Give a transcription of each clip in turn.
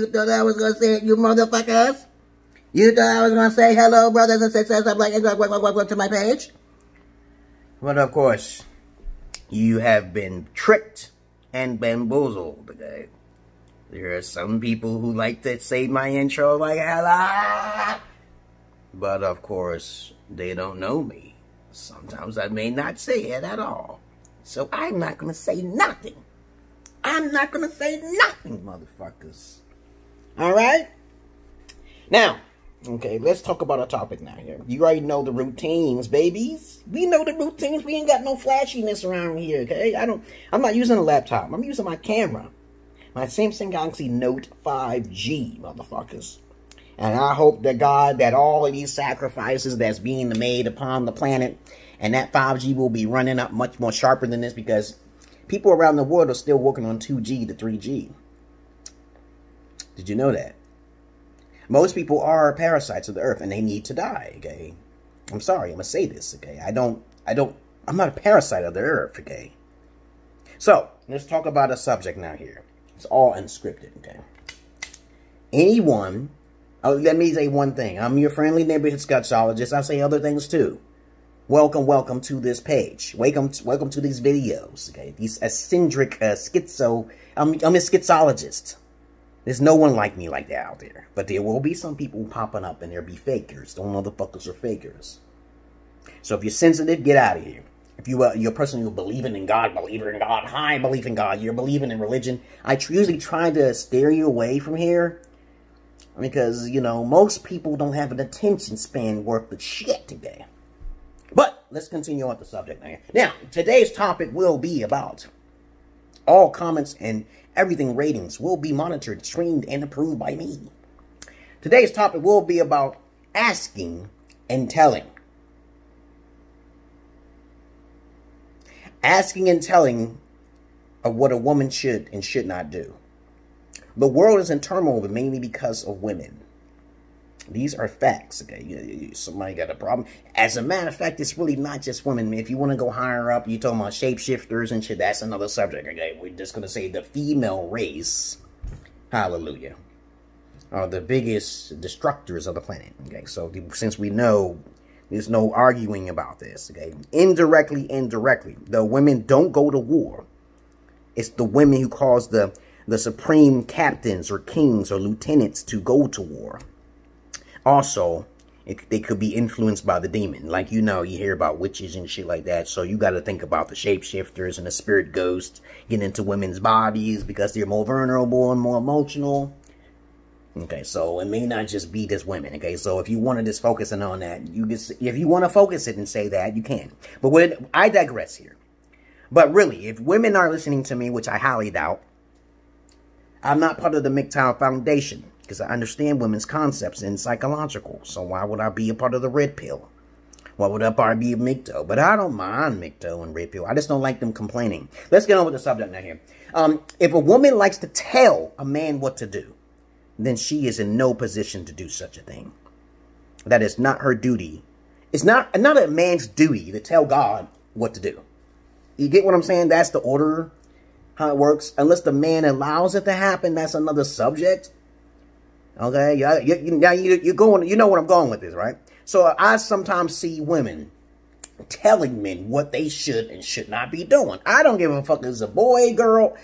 thought I was going to say it, you motherfuckers? You thought I was going to say hello, brothers and sisters? I'm like, welcome to my page. But of course, you have been tricked and bamboozled, okay? There are some people who like to say my intro like, hello. But of course, they don't know me. Sometimes I may not say it at all. So I'm not going to say nothing. I'm not going to say nothing, motherfuckers. Alright? Now, okay, let's talk about a topic now here. You already know the routines, babies. We know the routines. We ain't got no flashiness around here, okay? I'm not using a laptop. I'm using my camera. My Samsung Galaxy Note 5G, motherfuckers. And I hope to God that all of these sacrifices that's being made upon the planet, and that 5G will be running up much more sharper than this, because people around the world are still working on 2G to 3G. Did you know that? Most people are parasites of the earth, and they need to die, okay? I'm sorry, I'm gonna say this, okay? I'm not a parasite of the earth, okay? So, let's talk about a subject now here. It's all unscripted, okay? Anyone, let me say one thing. I'm your friendly neighborhood Sexologist. I say other things too. Welcome to this page. Welcome to these videos, okay? These eccentric I'm a Schizologist. There's no one like me like that out there. But there will be some people popping up, and there'll be fakers. Those motherfuckers are fakers. So if you're sensitive, get out of here. If you're a person who's believing in God, I believe in God, you're believing in religion, I usually try to steer you away from here. Because, you know, most people don't have an attention span worth the shit today. But let's continue on with the subject now. Now, today's topic will be about all comments and everything ratings will be monitored, streamed, and approved by me. Today's topic will be about asking and telling. Asking and telling of what a woman should and should not do. The world is in turmoil mainly because of women. These are facts, okay? Somebody got a problem. As a matter of fact, it's really not just women. If you want to go higher up, you're talking about shapeshifters and shit, that's another subject, okay? We're just going to say the female race, hallelujah, are the biggest destructors of the planet, okay? So since we know, there's no arguing about this, okay? Indirectly, the women don't go to war. It's the women who cause the supreme captains or kings or lieutenants to go to war. Also, they could be influenced by the demon. Like, you know, you hear about witches and shit like that. So you got to think about the shapeshifters and the spirit ghosts getting into women's bodies because they're more vulnerable and more emotional. Okay, so it may not just be just women. Okay, so if you want to just focusing on that, if you want to focus it and say that, you can. But I digress here. But really, if women are listening to me, which I highly doubt, I'm not part of the MGTOW Foundation because I understand women's concepts and psychological. So why would I be a part of the red pill? Why would I part be a MGTOW? But I don't mind MGTOW and red pill. I just don't like them complaining. Let's get on with the subject now here. If a woman likes to tell a man what to do, then she is in no position to do such a thing. That is not her duty. It's not a man's duty to tell God what to do. You get what I'm saying? That's the order, how it works. Unless the man allows it to happen, that's another subject. Okay, you're going. You know where I'm going with this, right? So I sometimes see women telling men what they should and should not be doing. I don't give a fuck if it's a boy, girl.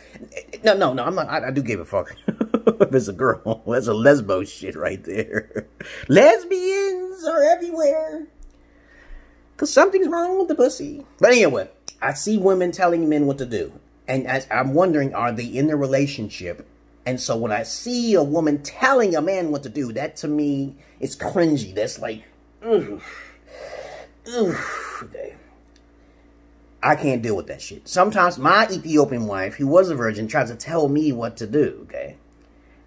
No, I'm not. I do give a fuck if it's a girl. That's a lesbo shit right there. Lesbians are everywhere. Because something's wrong with the pussy. But anyway, I see women telling men what to do. And I'm wondering, are they in a relationship? And so when I see a woman telling a man what to do, that to me is cringy. That's like, okay. I can't deal with that shit. Sometimes my Ethiopian wife, who was a virgin, tries to tell me what to do, okay?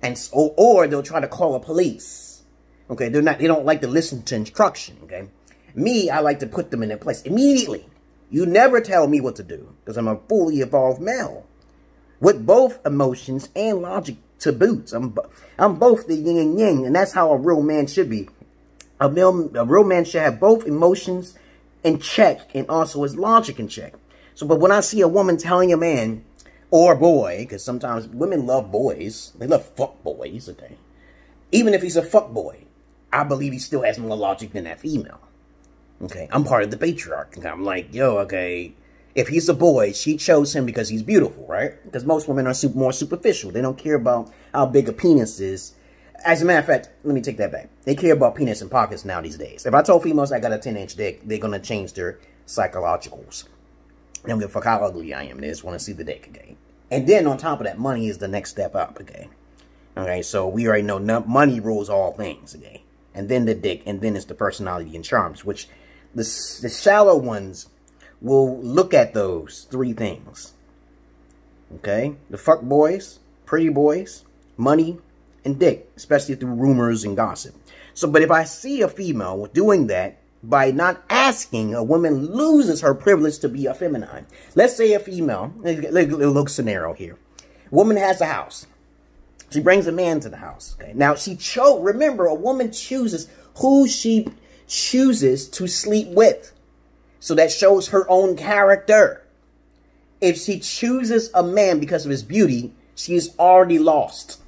And so, or they'll try to call the police. Okay, they don't like to listen to instruction, okay? Me, I like to put them in their place immediately. You never tell me what to do, because I'm a fully evolved male with both emotions and logic to boot. I'm both the yin and yang, and that's how a real man should be. A real man should have both emotions in check and also his logic in check. So, but when I see a woman telling a man or boy, because sometimes women love boys. They love fuck boys, okay? Even if he's a fuck boy, I believe he still has more logic than that female. Okay, I'm part of the patriarch. Okay? I'm like, yo, okay, if he's a boy, she chose him because he's beautiful, right? Because most women are more superficial. They don't care about how big a penis is. As a matter of fact, let me take that back. They care about penis and pockets now these days. If I told females I got a 10-inch dick, they're going to change their psychologicals. They don't give a fuck how ugly I am. They just want to see the dick, okay? And then on top of that, money is the next step up, okay? Okay, so we already know money rules all things, okay? And then the dick, and then it's the personality and charms, which the shallow ones will look at those three things. Okay? The fuck boys, pretty boys, money, and dick, especially through rumors and gossip. So, but if I see a female doing that, by not asking, a woman loses her privilege to be a feminine. Let's say a female, look scenario here. Woman has a house. She brings a man to the house. Okay? Now, remember, a woman chooses who she chooses to sleep with. So that shows her own character. If she chooses a man because of his beauty, she is already lost.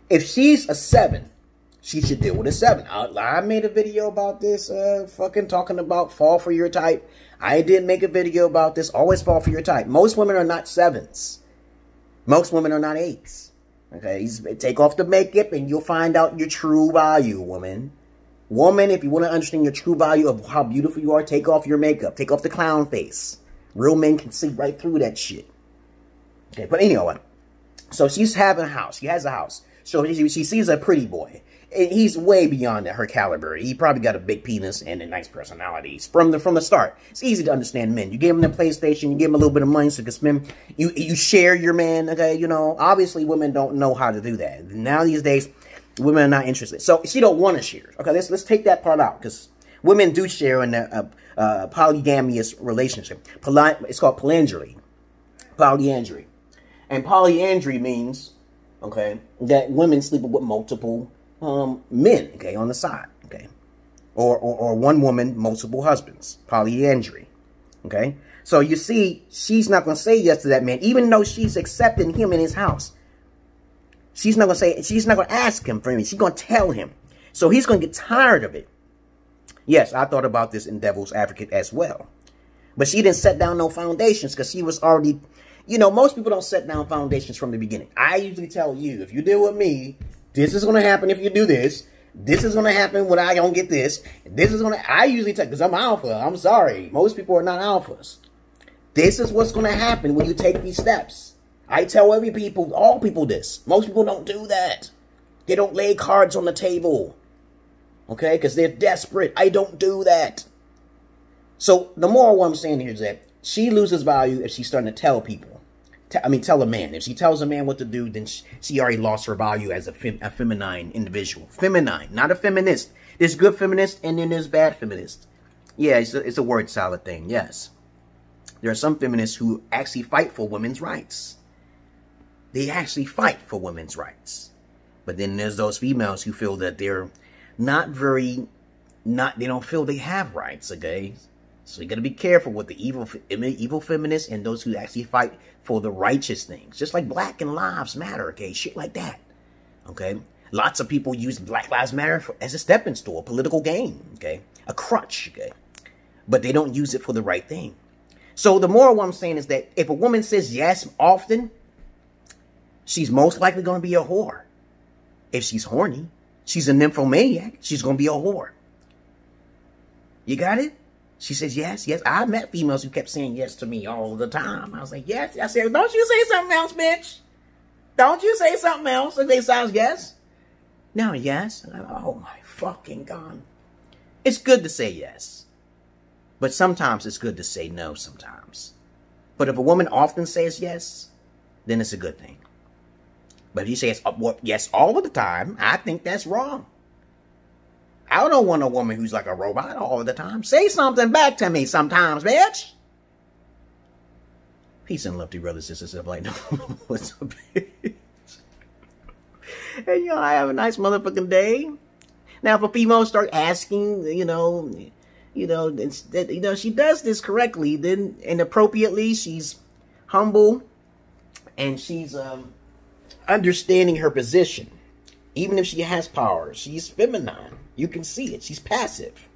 If she's a 7, she should deal with a 7. I made a video about this, fucking talking about fall for your type. I did make a video about this, always fall for your type. Most women are not 7s. Most women are not 8s. Okay, take off the makeup and you'll find out your true value, woman. Woman, if you want to understand your true value of how beautiful you are, take off your makeup. Take off the clown face. Real men can see right through that shit. Okay, but anyway. So she's having a house. She has a house. So she sees a pretty boy. He's way beyond her caliber. He probably got a big penis and a nice personality. From the start. It's easy to understand men. You give him the PlayStation, you give him a little bit of money so you can spend. You share your man, okay? You know, obviously women don't know how to do that. Now these days, women are not interested. So she don't want to share. Okay, let's take that part out. Because women do share in a polygamous relationship. It's called polyandry. Polyandry. And polyandry means, okay, that women sleep with multiple men, okay, on the side, okay, or one woman, multiple husbands, polyandry, okay. So you see, she's not going to say yes to that man, even though she's accepting him in his house. She's not going to say, she's not going to ask him for anything. She's going to tell him. So he's going to get tired of it. Yes, I thought about this in Devil's Advocate as well. But she didn't set down no foundations because she was already, you know, most people don't set down foundations from the beginning. I usually tell you, if you deal with me, this is going to happen if you do this. This is going to happen when I don't get this. This is going to, I usually tell, because I'm alpha. I'm sorry. Most people are not alphas. This is what's going to happen when you take these steps. I tell all people this. Most people don't do that. They don't lay cards on the table. Okay? Because they're desperate. I don't do that. So the moral what I'm saying here is that she loses value if she's starting to tell people. Tell a man. If she tells a man what to do, then she already lost her value as a feminine individual. Feminine, not a feminist. There's good feminists and then there's bad feminists. Yeah, it's a word salad thing, yes. There are some feminists who actually fight for women's rights. They actually fight for women's rights. But then there's those females who feel that they're they don't feel they have rights, okay? So you got to be careful with the evil feminists and those who actually fight for the righteous things. Just like Black Lives Matter, okay? Shit like that, okay? Lots of people use Black Lives Matter as a stepping stool, a political game, okay? A crutch, okay? But they don't use it for the right thing. So the moral what I'm saying is that if a woman says yes often, she's most likely going to be a whore. If she's horny, she's a nymphomaniac, she's going to be a whore. You got it? She says, yes, yes. I met females who kept saying yes to me all the time. I was like, yes. I said, don't you say something else, bitch. Don't you say something else if they sound yes. No, yes. Oh, my fucking God. It's good to say yes. But sometimes it's good to say no sometimes. But if a woman often says yes, then it's a good thing. But if you say yes all of the time, I think that's wrong. I don't want a woman who's like a robot all the time. Say something back to me sometimes, bitch. Peace and love to brothers and sisters. Like, what's up, bitch? And, I have a nice motherfucking day. Now, if a female start asking, she does this correctly, then inappropriately, she's humble, And she's understanding her position. Even if she has power, she's feminine. You can see it. She's passive.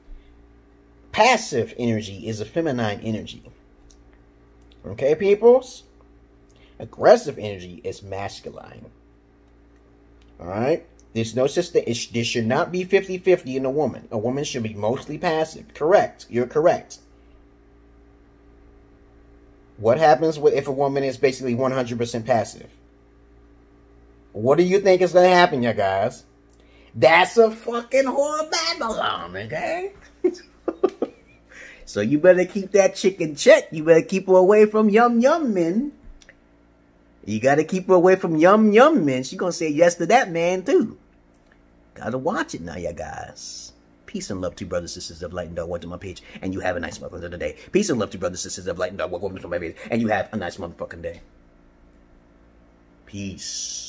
Passive energy is a feminine energy. Okay, peoples? Aggressive energy is masculine. Alright? There's no such thing. There should not be 50-50 in a woman. A woman should be mostly passive. Correct. You're correct. What happens if a woman is basically 100% passive? What do you think is going to happen, you guys? That's a fucking whore Babylon, okay? So you better keep that chick in check. You better keep her away from yum men. You got to keep her away from yum men. She's going to say yes to that man, too. Got to watch it now, you guys. Peace and love to brothers and sisters of light and dark. Welcome to my page. And you have a nice motherfucking day. Peace and love to brothers and sisters of light and dark. Welcome to my page. And you have a nice motherfucking day. Peace.